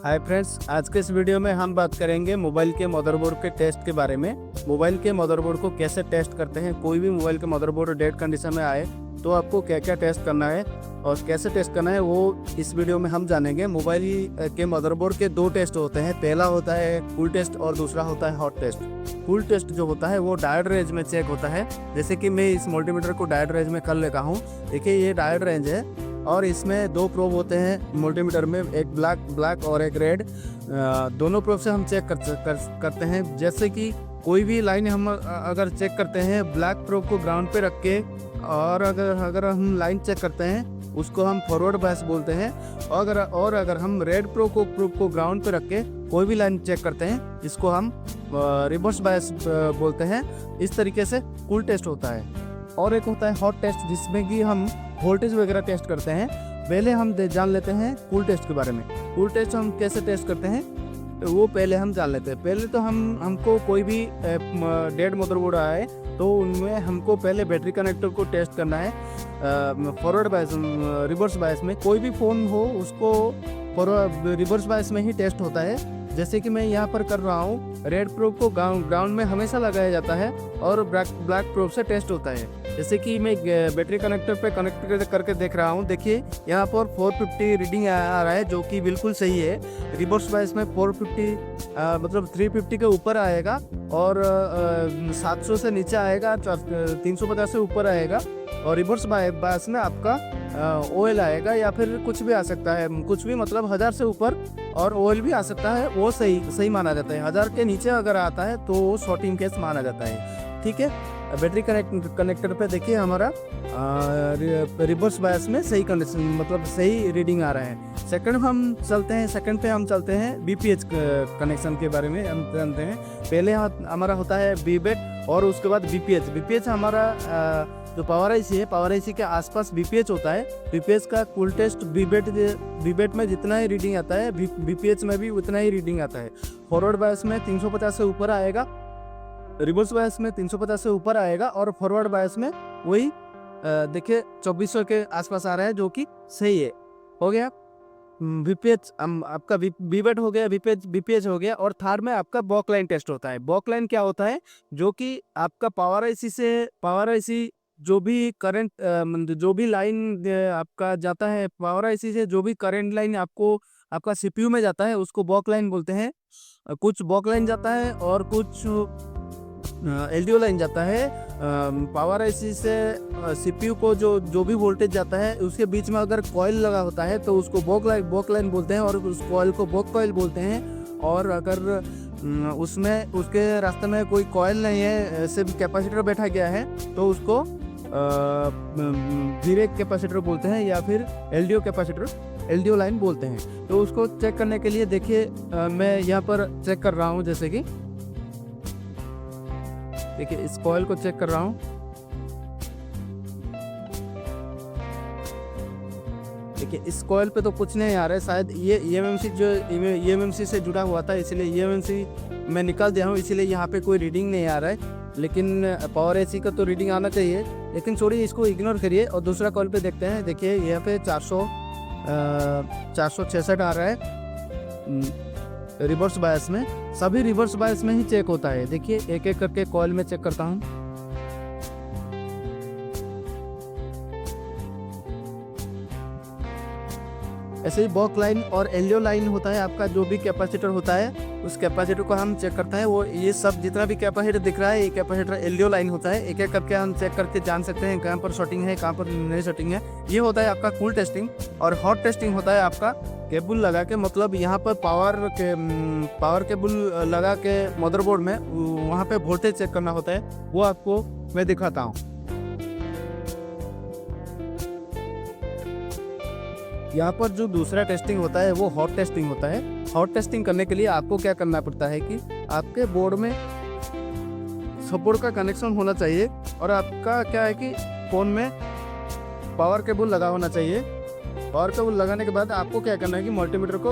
Hi friends, आज के इस वीडियो में हम बात करेंगे मोबाइल के मदरबोर्ड के टेस्ट के बारे में। मोबाइल के मदरबोर्ड को कैसे टेस्ट करते हैं, कोई भी मोबाइल के मदरबोर्ड डेड कंडीशन में आए तो आपको क्या क्या टेस्ट करना है और कैसे टेस्ट करना है वो इस वीडियो में हम जानेंगे। मोबाइल के मदरबोर्ड के दो टेस्ट होते हैं, पहला होता है कूल टेस्ट और दूसरा होता है हॉट टेस्ट। कूल टेस्ट जो होता है वो डायोड रेंज में चेक होता है। जैसे कि मैं इस मल्टीमीटर को डायोड रेंज में कर लेता हूँ। देखिए ये डायोड रेंज है और इसमें दो प्रोब होते हैं मल्टीमीटर में, एक ब्लैक और एक रेड। दोनों प्रोब से हम चेक करते हैं। जैसे कि कोई भी लाइन हम अगर चेक करते हैं ब्लैक प्रोब को ग्राउंड पे रख के, और अगर हम लाइन चेक करते हैं उसको हम फॉरवर्ड बायस बोलते हैं। और अगर हम रेड प्रोब को ग्राउंड पे रख के कोई भी लाइन चेक करते हैं जिसको हम रिवर्स बायस बोलते हैं। इस तरीके से कूल टेस्ट होता है। और एक होता है हॉट टेस्ट जिसमें कि हम वोल्टेज वगैरह टेस्ट करते हैं। पहले हम जान लेते हैं कूल टेस्ट के बारे में। कूल टेस्ट हम कैसे टेस्ट करते हैं वो पहले हम जान लेते हैं। पहले तो हमको कोई भी डेड मदरबोर्ड आए तो उनमें हमको पहले बैटरी कनेक्टर को टेस्ट करना है फॉरवर्ड बायस रिवर्स बायस में। कोई भी फ़ोन हो उसको रिवर्स बायस में ही टेस्ट होता है। जैसे कि मैं यहाँ पर कर रहा हूँ, रेड प्रोब को ग्राउंड में हमेशा लगाया जाता है और ब्लैक प्रोब से टेस्ट होता है। जैसे कि मैं बैटरी कनेक्टर पे कनेक्ट करके देख रहा हूँ। देखिए यहाँ पर 450 रीडिंग आ रहा है जो कि बिल्कुल सही है। रिवर्स बायस में 450 मतलब 350 के ऊपर आएगा और 700 से नीचे आएगा, 350 से ऊपर आएगा। और रिवर्स बायस में आपका ऑयल आएगा या फिर कुछ भी आ सकता है, कुछ भी मतलब 1000 से ऊपर और ऑयल भी आ सकता है। वो सही माना जाता है। 1000 के नीचे अगर आता है तो वो शॉर्टिंग केस माना जाता है। ठीक है, बैटरी कनेक्टर पे देखिए हमारा रिवर्स बायस में सही कंडीशन मतलब सही रीडिंग आ रहा है। सेकंड पे हम चलते हैं बीपीएच कनेक्शन के बारे में हम जानते हैं। पहले हमारा होता है बीबेट और उसके बाद बीपीएच हमारा जो पावर आईसी के आसपास बीपीएच होता है। बीपीएच का कूल टेस्ट बीबेट में जितना ही रीडिंग आता है बीपीएच में भी उतना ही रीडिंग आता है। फॉरवर्ड बायस में 350 से ऊपर आएगा, रिवर्स बायस में 350 से ऊपर आएगा और फॉरवर्ड बायस में वही देखिए 2400 के आसपास आ रहा है जो कि सही है। हो गया बीपीएच, आपका बीबेट हो गया, बीपीएच हो गया। और थर्ड में आपका बॉक लाइन टेस्ट होता है। बॉक लाइन क्या होता है, जो कि आपका पावर आईसी जो भी करंट जो भी लाइन आपका जाता है पावर आईसी से, जो भी करंट लाइन आपका सीपीयू में जाता है उसको बॉक लाइन बोलते हैं। कुछ बॉक लाइन जाता है और कुछ एलडीओ लाइन जाता है। पावर आईसी से सीपीयू को जो भी वोल्टेज जाता है उसके बीच में अगर कॉइल लगा होता है तो उसको बॉक लाइन बोलते हैं और उस कॉइल को बॉक कॉइल बोलते हैं। और अगर उसमें उसके रास्ते में कोई कॉइल नहीं है, सिर्फ कैपेसिटर बैठा गया है तो उसको धीरे कैपेसिटर बोलते हैं या फिर एलडीओ लाइन बोलते हैं। तो उसको चेक करने के लिए देखिए मैं यहाँ पर चेक कर रहा हूँ। जैसे कि देखिए इस कॉइल को चेक कर रहा हूँ। देखिए इस कॉइल पे तो कुछ नहीं आ रहा है। शायद ये ईएमएमसी से जुड़ा हुआ था, इसलिए ईएमएमसी मैं निकाल दिया हूँ, इसीलिए यहाँ पे कोई रीडिंग नहीं आ रहा है। लेकिन पावर एसी का तो रीडिंग आना चाहिए। लेकिन छोड़िए, इसको इग्नोर करिए और दूसरा कॉल पे देखते हैं। देखिए यहाँ पे 466 आ रहा है रिवर्स बायस में। सभी रिवर्स बायस में ही चेक होता है। देखिए एक एक करके कॉइल में चेक करता हूँ। ऐसे ही बॉक लाइन और एलडीओ लाइन होता है। आपका जो भी कैपेसिटर होता है उस कैपेसिटर को हम चेक करते हैं। वो ये सब जितना भी कैपेसिटर दिख रहा है ये कैपेसिटर एलडीओ लाइन होता है। एक एक करके हम चेक करके जान सकते हैं कहाँ पर शॉर्टिंग है, कहाँ पर नहीं शॉर्टिंग है। ये होता है आपका कूल टेस्टिंग। और हॉट टेस्टिंग होता है आपका केबल लगा के, मतलब यहाँ पर पावर केबल लगा के मदरबोर्ड में वहाँ पे वोल्टेज चेक करना होता है। वो आपको मैं दिखाता हूँ। यहाँ पर जो दूसरा टेस्टिंग होता है वो हॉट टेस्टिंग होता है। हॉट टेस्टिंग करने के लिए आपको क्या करना पड़ता है कि आपके बोर्ड में सपोर्ट का कनेक्शन होना चाहिए और आपका क्या है कि फ़ोन में पावर केबल लगा होना चाहिए। पावर केबल लगाने के बाद आपको क्या करना है कि मल्टीमीटर को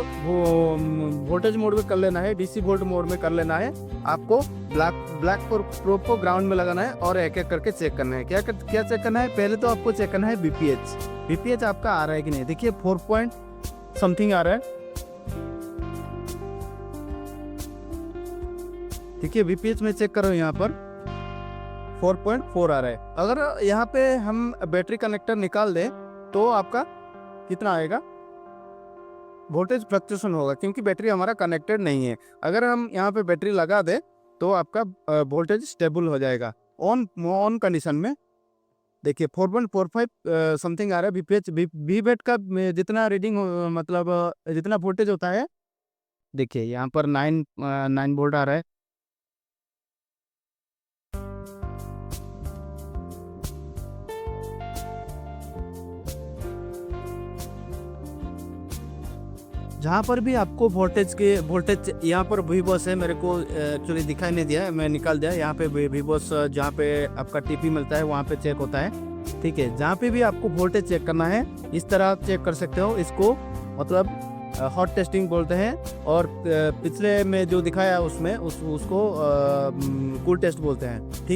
वोल्टेज मोड में कर लेना है, डीसी वोल्ट मोड में कर लेना है। आपको ब्लैक प्रोब को ग्राउंड में लगाना है और एक एक करके चेक करना है। क्या चेक करना है, पहले तो आपको चेक करना है बीपीएच आपका आ रहा है कि नहीं। देखिए 4 पॉइंट समथिंग आ रहा है। ठीक है, VPH में चेक करो यहाँ पर 4.4 आ रहा है। अगर यहाँ पे हम बैटरी कनेक्टर निकाल दें तो आपका कितना आएगा, वोल्टेज फ्लक्चुएशन होगा, क्योंकि बैटरी हमारा कनेक्टेड नहीं है। अगर हम यहाँ पे बैटरी लगा दें तो आपका वोल्टेज स्टेबल हो जाएगा। ऑन कंडीशन में देखिए 4.45 समथिंग आ रहा है VPH। VBAT का जितना रीडिंग मतलब जितना वोल्टेज होता है, देखिए यहाँ पर 9 वोल्ट आ रहा है। जहाँ पर भी आपको वोल्टेज यहाँ पर VBOS है, मेरे को एक्चुअली दिखाई नहीं दिया, मैं निकाल दिया। यहाँ पे VBOS जहाँ पे आपका TP मिलता है वहाँ पे चेक होता है। ठीक है, जहाँ पे भी आपको वोल्टेज चेक करना है इस तरह चेक कर सकते हो। इसको मतलब हॉट टेस्टिंग बोलते हैं, और पिछले में जो दिखाया उसमें उसको कूल टेस्ट बोलते हैं। ठीक।